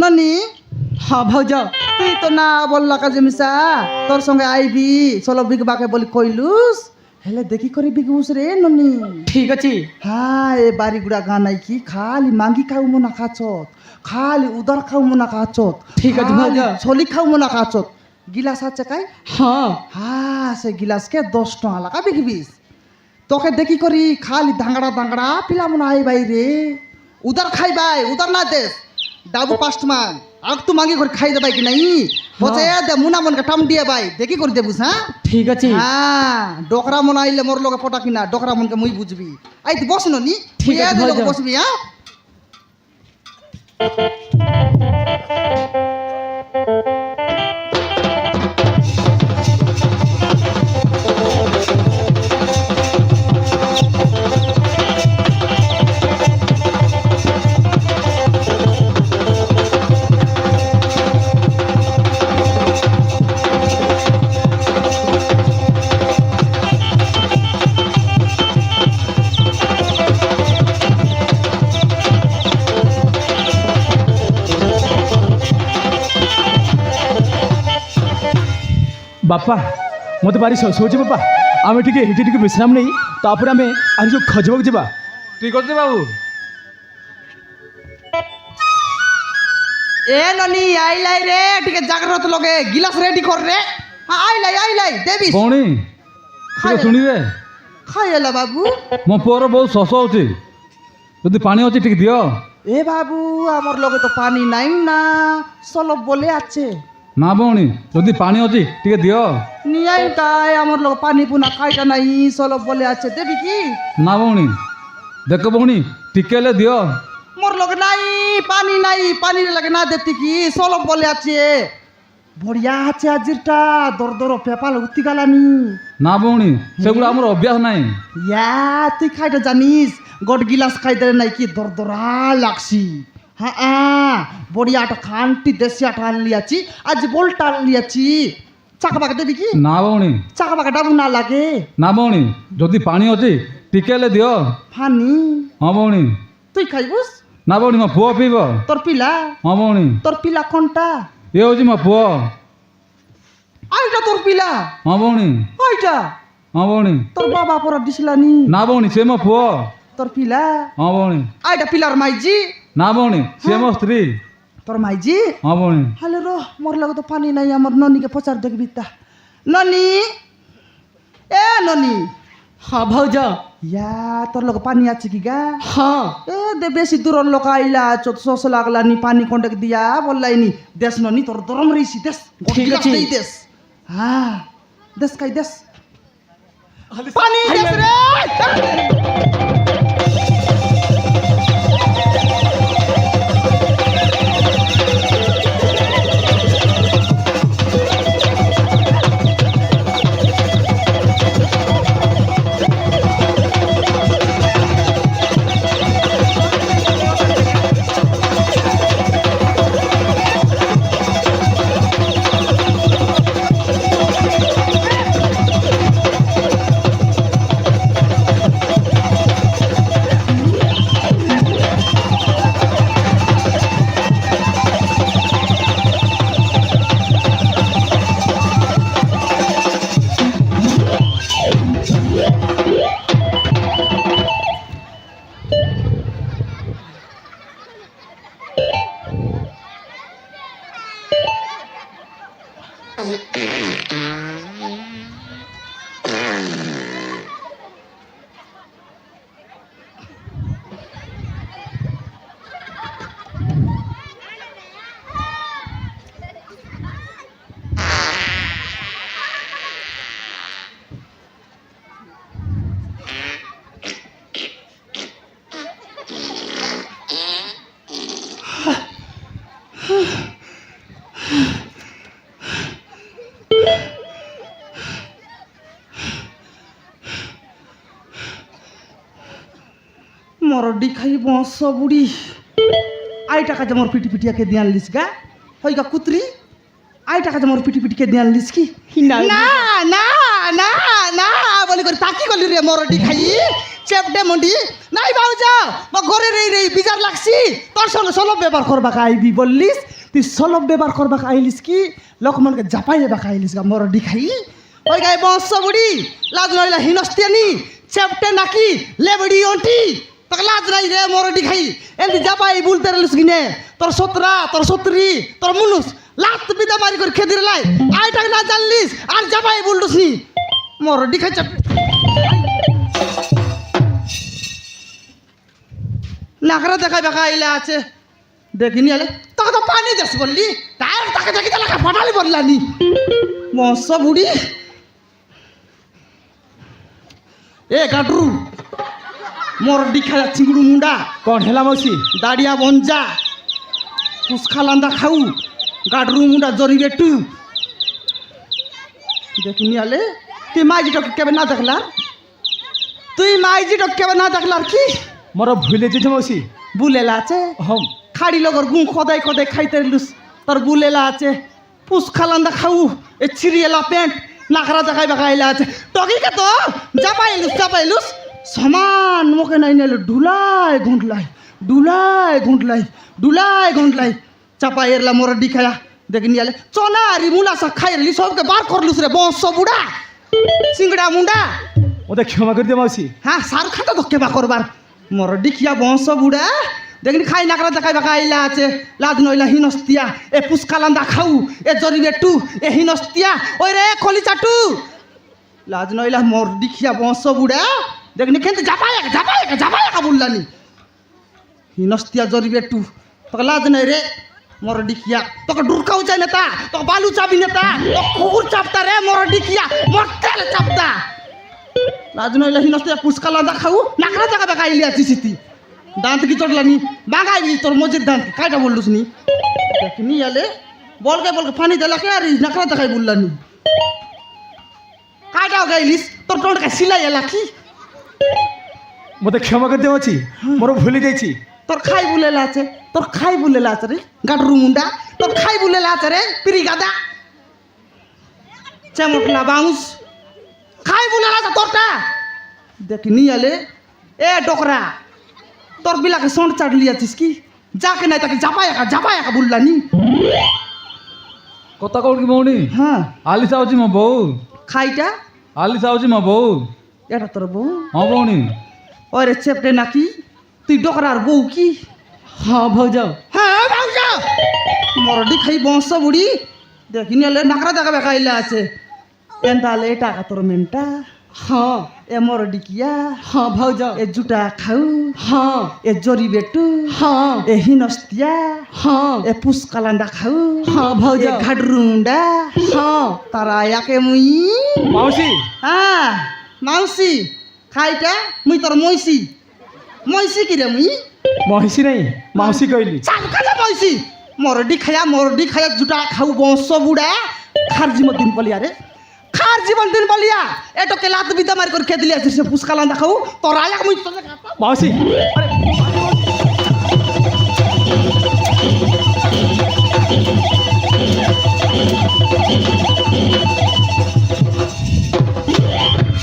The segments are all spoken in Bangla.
ননি হ্যাঁ ভাউজ তুই তো না বললা কাজে মিশা তোর সঙ্গে আইবি চলো বিকবাকে বলি কইলুস হেলে দেখি করে বিকবুস রে ননি। ঠিক আছে। হ্যাঁ এ বাড়ি গুড়া গা নাই কি খালি মাঙ্গি খাও মনা খাচত খালি উদার খাও মনা খাচত ঠিক আছে ভাউজ। ছলি খাও মনা খাচত গিলাস আছে কাই হ্যাঁ হ্যাঁ সে গিলাসকে 10 টাকা লাগা বিকবিস তোকে দেখি করি খালি দাঙ্গড়া দাঙ্গড়া পিলা মনে আই বাইরে উদার খাই বাই উদার না দেশ ডাবু 5 টাকা আগ তু মাঙ্গি করে খাই দেবাই কি নাই বচে দে মুনা মনকে টাম দিয়ে বাই দেখি করে দেবুস হ্যাঁ ঠিক আছে। হ্যাঁ ডোকরা মন আইলে মোর লগে পটা কিনা ডোকরা মনকে মুই বুঝবি আই তুই বস ননি ঠিক আছে, তুই ভাইজান। বসবি হ্যাঁ বাপা মতো ভারি শোষে বাপা আমি টিকে হেঁটে টিকে বিশ্রাম নেই তারপরে আমি আর কিছু খোঁজবাকে যাবা। তুই করতে বাবু এ ননি আইলাই রে টিকে জাগ্রত লগে গিলাস রেডি কর রে হ্যাঁ আইলাই দেবি ভଉଣୀ ଟିକେ ଶୁଣିବେ ଖାଇଲା ବାବୁ ମୋ ପୁଅର ବହୁତ ଶୋଷ ହେଉଛି ଯଦି ପାଣି ଅଛି ଟିକେ ଦିଅ। এ বাবু আমার লগে তো পানি নাই না সলব বলে আছে ନା ଭଉଣୀ ଯଦି ପାଣି ଅଛି ଟିକେ ଦିଅ। নিয়াই তাই আমার লগে পানি পুনা খাইটা নাই সলব বলে আছে দেবি কি ନା ଭଉଣୀ ଦେଖ ଭଉଣୀ ଟିକେ ହେଲେ ଦିଅ। মোর লগে নাই পানি লাগে না দেখতে কি সলব বলে আছে বড়িয়া আছে আজিরটা দর পেপাল উত্তি গালানি ନା ভଉଣୀ ସେଗୁଡ଼ା ଆମର ଅଭ୍ୟାସ ନାହିଁ। ইয়া তুই খাইটা জানিস গড গিলাস খাইতে নাই কি দরদরা লাগছি হ্যাঁ বড়িয়াটা খানটি দেশিয়াটা আনলিয়াছি আজ বলটা আনলিয়াছি চাকা বাকা দেবি কি ନା ଭଉଣୀ চাকা বাকা ডাবু না লাগে ନା ଭଉଣୀ ଯଦି ପାଣି ଅଛି ଟିକେ ହେଲେ ଦିଅ। ফানি ହଁ ଭଉଣୀ তুই খাইবুস ନା ଭଉଣୀ ମୋ ପୁଅ ପିଇବ। তোর পিলা ହଁ ଭଉଣୀ তোর পিলা কোনটা ଇଏ ହେଉଛି ମୋ ପୁଅ। আইটা তোর পিলা ହଁ ଭଉଣୀ আইটা ହଁ ଭଉଣୀ তোর বাবা পরা দিছিলানি ନା ଭଉଣୀ ସେ ମୋ ପୁଅ। তোর পিলা ହଁ ଭଉଣୀ আইটা পিলার মাইজি ନା ଭଉଣୀ ସିଏ ମୋ ସ୍ତ୍ରୀ। তোর মাইজি ହଁ ভଉଣୀ হ্যালো রো মোর লগে তো পানি নাই আমার ননিকে পচার দেখবি তা ননি এ ননি হ্যাঁ ভাউজ। ইয়া তোর লগে পানি আছে কি গা হ্যাঁ এ দে বেশি দূরের লোক আইলা শোষ লাগলানি পানি কন্টাক দিয়া বললাইনি দেশ ননি তোর দরম রইছি দেশ ঠিক আছে। দেশ হ্যাঁ দেশ খাই দেশ পানি দেশ রে মরডি খাই বংশ বুড়ি আই টাকা যে মোর পিটি পিটিয়াকে দিয়ে আনলিস গা হই গা কুতরি আই টাকা যে মোর পিটি পিটিকে দিয়ে আনলিস কি না না না না না বলি করে তাকি গলি রে মরডি খাই চেপডে মন্ডি নাই বাউজা মো ঘরে রে রে বিজার লাগছি তোর সঙ্গে সলব ব্যবহার করবা আইবি বললিস তুই সলব ব্যবহার করবাক আইলিস কি লোকমানকে জাপাই দেবাক আইলিস গা মরডি খাই ওই গায়ে বংশ বুড়ি লাজ নইলা হিনস্তিয়ানি চেপটে নাকি লেবড়ি অন্টি তোকে লাজ নাই রে মরডি খাই এমনি জাপাই বলতে রেলিস কিনে তোর সতরা তোর সতরি তোর মুনুস লাত বিদা মারি করে খেদির লাই আইটাকে না জানলিস আর জাপাই বললুস নি মরডি খাই চাপ নাকরা দেখাই বেকা আইলে আছে দেখিনি আলে তোকে তো পানি দেশ বললি তাই তাকে দেখি তাহলে ফাটালি বললানি বংশ বুড়ি এ গাডরু মরডি খায়া চিংড়ু মুন্ডা କ'ଣ ହେଲା ମାଉସୀ দাড়িয়া বঞ্জা পুষ্খালান্দা খাউ গাডরু মুন্ডা জরি বেটু দেখিনি আলে তুই মাইজিটক কেবে না দেখলার তুই মাইজিটক কেবে না দেখলার কি ମୋର ଭୁଲ ହେଇଯାଇଛି ମାଉସୀ বুলেলা আছে ହଁ খাড়ি লগর গুঁ খদাই খদাই খাইতে লুস তোর বুলেলা আছে পুষ্খালান্দা খাউ এ ছিড়িয়েলা প্যান্ট নাকরা দেখাই বেখাইলা আছে টকিকে তো চাপাইলুস সমান মুখে নাই নেলো ডুলাই ঘুঁটলাই চাপাই এরলা মোর ডিখায়া দেখিনি আলে চনারি মুলা সা খাই রেলি সবকে বার করলুস রে বংশ বুড়া সিংড়া মুন্ডা ମୋତେ କ୍ଷମା କରିଦିଅ ମାଉସী হ্যাঁ সার খাতা তো কেবা করবার মোর ডিখিয়া বংশ বুড়া দেখনি খাই নাকরা দেখাই বেখাইলা আছে লাজ নইলা হিনস্তিয়া এ পুষ্কালান্দা খাউ এ জরি বেটু এ হিনস্তিয়া ওই রে খলি চাটু লাজ নইলা মোর ডিখিয়া বংশ বুড়া দেখনি কিন্তু জাপাই বললানি হিনস্তিয়া জরি বেটু তোকে লাজ নাই রে মোর ডিখিয়া তোকে ডুরকাও চাই নেতা তোকে বালু চাবি নেতা তোকে কুকুর চাপতা রে মোর ডিখিয়া মোর তেল চাপতা লাজ নইলা হিনস্তিয়া পুষ্কালান্দা খাউ নাকরা দেখা বেখাইলি আছি সিতি দাঁত কি চটলানি বাগাইবি তোর মজির দাঁত কাইটা বললুস নি দেখিনি আলে বলকে পানি দেলাকে আর নাকরা দেখাই বললানি কাইটাও গাইলিস তোর টোটকা সিলাই এলা কি ମୋତେ କ୍ଷମା କରିଦିଅ ମାଉସୀ ମୋର ଭୁଲ ହେଇଯାଇଛି তোর খাই বুলেলা আছে রে গাডরু মুন্ডা তোর খাই বুলেলা আছে রে পিরি গাদা চেমটলা বাউন্স খাই বুলেলা আছে তোরটা দেখিনি আলে এ ডকরা তোর বিলাকে সন্ট চাটলি আছিস কি যাকে নাই তাকে জাপাই একা বললানি କଥା କହୁଛୁ କି ଭଉଣୀ হ্যাঁ ଆଲିସା ହେଉଛି ମୋ ବୋଉ খাইটা ଆଲିସା ହେଉଛି ମୋ ବୋଉ এটা তোর বউ ହଁ ভଉଣୀ ওরে চেপটে নাকি তুই ডকরার বউ কি ହଁ ଭାଉଜ হ্যাঁ ভাউজ মরডি খাই বংশ বুড়ি দেখিনি এলে নাকরা দেখা বেখাইলা আছে এন্তালে টাকা তোর মেনটা ହଁ এ মরডি কিয়া ହଁ ভাଉଜ এ জুটা খাউ ହଁ এ জরি বেটু ହଁ এ হিনস্তিয়া ହଁ এ পুষ্কালান্দা খাউ ହଁ ভাউজ এ ঘাডরুন্ডা ହଁ তারা ইয়াকে মুই ମାଉସୀ হ্যাঁ মাউসি খাইটা মুই তোর মইসি কি রে মুই ମହିଷୀ ନାହିଁ ମାଉସୀ କହିଲି চাল খাজা মইসি মরডি খায়া জুটা খাউ বংশ বুড়া খার জীবন দিন বলিয়া রে খার জীবন দিন বলিয়া এটোকে লাত বিদা মারি করে খেদিলি আছে সে পুষ্কালান্দা খাউ তোর আয়াক মুই তোর ମାଉସୀ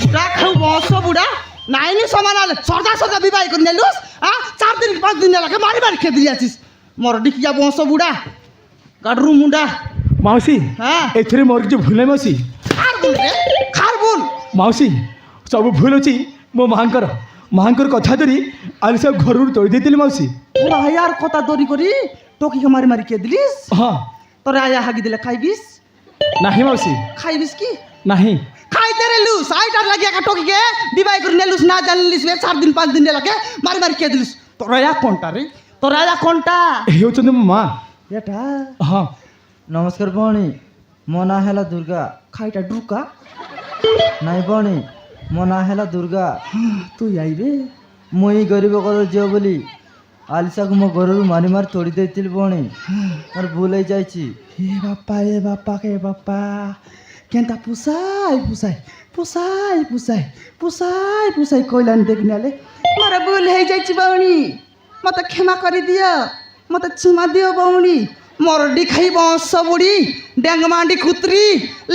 জুটা খাউ বংশ বুড়া নাইনি সমান আলে সদা বিবাহ করে নেলুস হ্যাঁ 4 দিন 5 দিন লাগে মারি খেদিলি আছিস মরডি কিয়া বংশ বুড়া গাডরু মুন্ডা ମାଉସୀ হ্যাঁ ଏଥିରେ ମୋର କିଛି ଭୁଲ ନାହିଁ ମାଉସୀ ଖାর বল ମାଉସୀ ସବୁ ଭୁଲ ଅଛି ମୋ ମାଙ୍କର କଥା ଧରି ଆଲିସା ଘରରୁ ତୋଳି ଦେଇଥିଲି ମାଉସୀ তোরা আয়ার কথা দরি করি টকিকে মারি খেদিলিস ହଁ তোরা আয়া হাগি দিলে খাইবিস ନାହିଁ মাଉসী খাইবিস কি ନାହିଁ খাইতে রে লুস আইটার লাগি একা টকিকে বিবাহ করে নেলুস না জানলিস 4 দিন 5 দিন লাগে মারি খেদিলিস তোরা আয়া কোনটা ଏ ହେଉଛନ୍ତି ମୋ ମା এটা ହଁ ନମସ୍କାର ଭଉଣୀ ମୋ ନାଁ ହେଲା ଦୁର୍ଗା খাইটা ডুকা ନାଇଁ ଭଉଣୀ ମୋ ନାଁ ହେଲା ଦୁର୍ଗା তুই আইবে ମୁଁ ଏଇ ଗରିବ ଘର ଝିଅ ବୋଲି ଆଲିସାକୁ ମୋ ଘରରୁ ମାରି ତୋଳି ଦେଇଥିଲି ଭଉଣୀ ମୋର ଭୁଲ ହେଇଯାଇଛି এ বাপ্পা কেনটা পুষাই কইলান দেখনালে মোর ভুল হয়ে যাইছি বাউনি মতে ক্ষমা করে দিও মতে চুমা দিও বাউনি মরডি খাই বংশ বুড়ি ড্যাংমান্ডি কুত্রি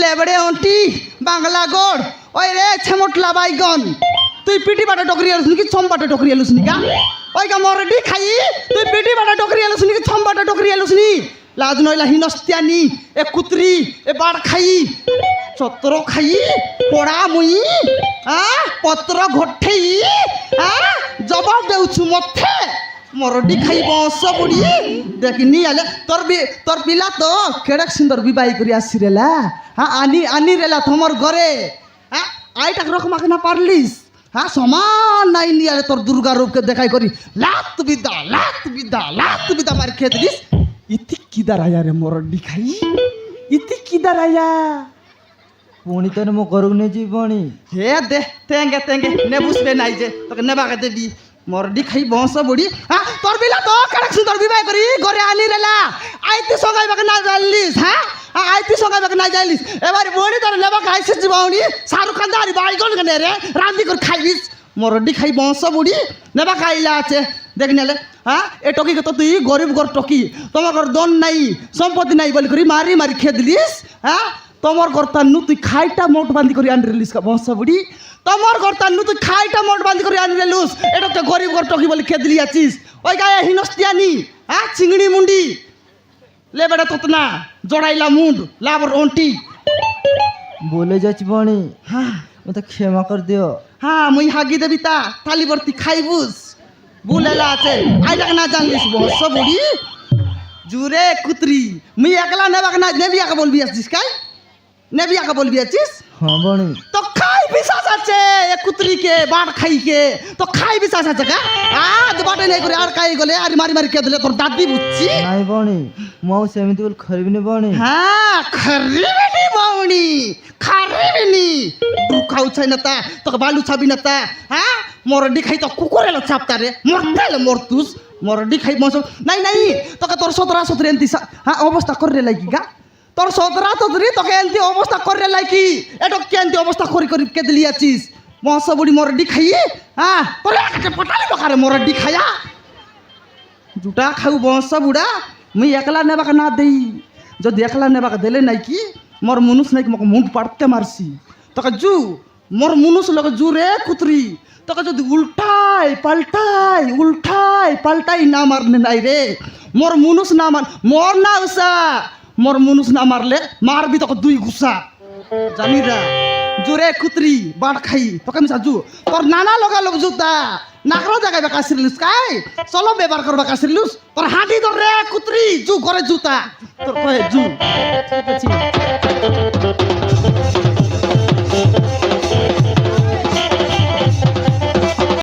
লেবড়ে অন্টি বাংলা গোড় ওই রে ছেমটলা বাইগন তুই পিটি বাটা ডকরি আলুস নাকি ছম বাটা ডকরি আলুস নি গা ওই গা মরডি খাই তুই পিটি বাটা ডকরি আলুস নাকি ছম বাটা ডকরি আলুস নি লাজ নইলা হিনস্তিয়ানি এ কুতরি এ বাড় খাই চত্র খাই পড়া মুই পত্র ঘটেই জবাব দেউছু মতে মরডি খাই বংশ বুড়ি দেখিনি আলে তোর পিলা তো কেড়ে সুন্দর বিবাহ করি আসিরেলা আনি রেলা তোমার ঘরে আইটাক রকম আগে না পারলিস সমান নাই নিয়ে তোর দুর্গা রূপকে দেখাই করি লাত বিদ্যা মারি খেয়ে দিলিস ইতি কি দাঁড়াইয়া রে মরডি খাই ইতি কি দাঁড়াইয়া পুଣି তো মো ঘরକୁ ନେଇଯିବି ପୁଣି হে দে তেঙ্গে নে বুঝবে নাই যে তোকে নেবাকে দেবি মরডি খাই বংশ বুড়ি তোর বিলা তো কেড়ে সুন্দর বিবাহ করি ঘরে আনি রেলা আইতি সঙ্গাইবাকে না জানলিস আইতি সঙ্গাইবাকে না জানলিস এবার বড়ি তোর নেবাকে আইসিস জীবনি শাহরুখ খান দাঁড়ি বাইগন কেনে রে রান্দি করে খাইবিস মরডি খাই বংশ বুড়ি নেবা খাইলা আছে দেখ নেলে এ টকি তো তুই গরিব ঘর টকি তোমার ঘর দন নাই সম্পত্তি নাই বলি করি মারি মারি খেয়ে দিলিস তোমার ঘর তান্নু তুই খাইটা মোট বান্ধি করে আনি রেলিস বংশ বুড়ি তোমার ঘর তান্নু তুই খাইটা মোট বান্ধি করে আনি রেলুস এটা তো গরিব ঘর টকি বলি খেয়ে দিলি আছিস ওই গায়ে হিনস্তিয়ানি চিংড়ি মুন্ডি লে বেটা তোত না জড়াইলা মুন্ড লাবর অন্টি बोले যাচ্ছি পুଣି মতো ক্ষমা করে দিও মুই হাগি দেবি তা থালি ভর্তি খাইবুস বুলেলা আছে আইটাকে না জানলিস বংশ বুড়ি জুরে কুতরি মুই একলা নেবাকে না নেবিয়াকে বলবি আছিস কাই নেবিয়াকে বলবি আছিস হ্যাঁ পুଣି তো খাই বিশ্বাস আছে এ কুতরিকে বাট খাইকে তো খাই বিশ্বাস আছে কা আজ বাটে নেই করে আর কাই গলে আর মারি মারি কে দিলে তোর দাদি বুঝছি ନାଇଁ ପୁଣି ମୁଁ ଆଉ ସେମିତି ବୋଲି ଖରିବିନି ପୁଣି খরিবিনি বাউনি খরিবিনি দু খাউ ছাই না তা তোকে বালু ছাবি না তা মরডি খাই তো কুকুরেলা চাপতারে মরতেলে মরতুস মরডি খাই মস নাই তোকে তোর সতরা সতরি এন্তি অবস্থা করে লাগি গা তোর সতরা সতরি তোকে এন্তি অবস্থা করে লাগি এটা কেন্তি অবস্থা করি করি কে দিলি আছিস মস বুড়ি মরডি খাই তোর একটা পটালি বকারে মরডি খায়া জুটা খাউ বংশ বুড়া মুই একলা নেবাকে না দেই যদি একলা নেবাকে দেলে নাই কি মোর মনুষ নাই মোক মুন্ড পাড়তে মারছি তোকে জু মোর মনুষ লগে জু রে কুতরি তোকে যদি উল্টাই পাল্টাই না মারলে নাই রে মোর মনুষ না মোর না উষা মোর মনুষ না মারলে মারবি তোকে দুই গুসা জানি রা জুরে কুতরি বাড় খাই তোকে আমি সাজু তোর নানা লগা লোক জুতা নাকড়া জায়গায় বেকা আসিরলুস কাই চলো ব্যবহার করবা আসিরলুস তোর হাঁটি ধর রে কুতরি জু ঘরে জুতা তোর কয়ে জু ঠিক আছে